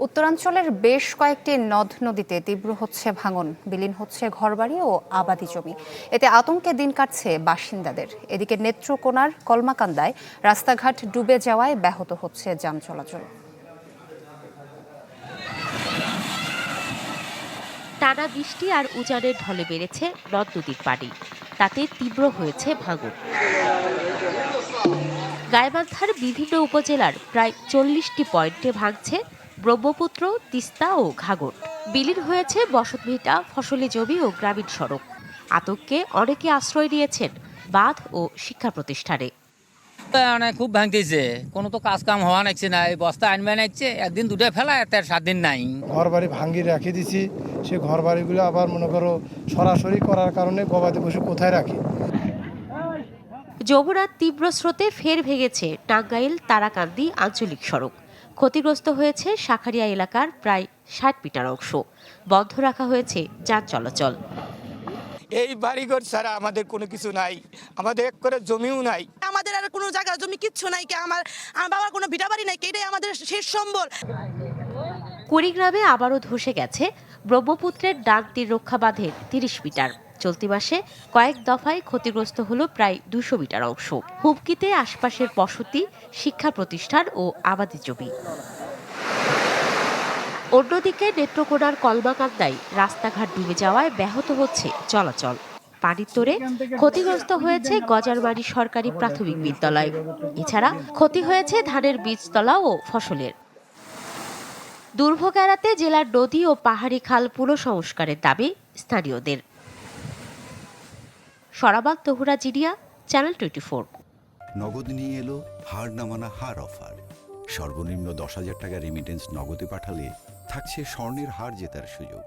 উত্তরাঞ্চলের বেশ কয়েকটি নদ নদীতে তীব্র হচ্ছে ভাঙন, বিলীন হচ্ছে ঘরবাড়ি ও আবাদি জমি। এতে আতঙ্কে দিন কাটছে বাসিন্দাদের। এদিকে নেত্রকোনার কলমাকান্দায় রাস্তাঘাট ডুবে যাওয়ায় ব্যাহত হচ্ছে যান চলাচল। টানা বৃষ্টি আর উজানের ঢলে বেড়েছে নদ নদীর পানি, তাতে তীব্র হয়েছে ভাঙন। গাইবান্ধার বিভিন্ন উপজেলার প্রায় 40টি পয়েন্টে ভাঙছে ব্রহ্মপুত্র, তিস্তা ও ঘাঘট। বিলীন হয়েছে বসতভিটা, ফসলি জমি ও গ্রামীণ সড়ক। আতঙ্কে অনেকে আশ্রয় নিয়েছেন বাঁধ ও শিক্ষা প্রতিষ্ঠানে। খুব ভাঙতেছে, কোনো তো কাজ কাম হওয়া নাকছে না। এই বস্তা আনবে নাকছে, একদিন দুটো ফেলা, তার 7 দিন নাই। ঘর বাড়ি ভাঙি রেখে দিছি, সে ঘর বাড়িগুলো আবার মনে করো সরাসরি করার কারণে গবাদি পশু কোথায় রাখি। যমুনার তীব্র স্রোতে ফের ভেঙেছে টাঙ্গাইল তারাকান্দি আঞ্চলিক সড়ক। ক্ষতিগ্রস্ত হয়েছে শাখারিয়া এলাকার প্রায় 60 মিটার অংশ। বন্ধ রাখা হয়েছে যান চলাচল। এই বাড়িঘর ছাড়া আমাদের কোনো কিছু নাই, আমাদের এক করে জমিও নাই। আমাদের আর কোনো জায়গা জমি কিচ্ছু নাই, আমার বাবার কোনো ভিটা বাড়ি নাই, এটাই আমাদের শেষ সম্বল। কুড়িগ্রামে আবারও ধসে গেছে ব্রহ্মপুত্রের ডান তীর রক্ষা বাঁধের 30 মিটার। চলতি মাসে কয়েক দফায় ক্ষতিগ্রস্ত হলো প্রায় 200 মিটার অংশ। হুমকিতে আশপাশের বসতি, শিক্ষা প্রতিষ্ঠান ও আবাদি জমি। অন্যদিকে নেত্রকোনার কলমাকান্দায় রাস্তাঘাট ডুবে যাওয়ায় ব্যাহত হচ্ছে চলাচল। পানির তোড়ে ক্ষতিগ্রস্ত হয়েছে গজারবাড়ি সরকারি প্রাথমিক বিদ্যালয়। এছাড়া ক্ষতি হয়েছে ধানের বীজতলা ও ফসলের। দুর্ভোগ এড়াতে জেলার নদী ও পাহাড়ি খাল পুনঃসংস্কারের দাবি স্থানীয়দের। সরাবাগ তহুরা জিরিয়া, চ্যানেল 24। নগদ নিয়ে এলো হার না মানা হার অফার। সর্বনিম্ন 10,000 টাকা রেমিটেন্স নগদে পাঠালে থাকছে স্বর্ণের হার জেতার সুযোগ।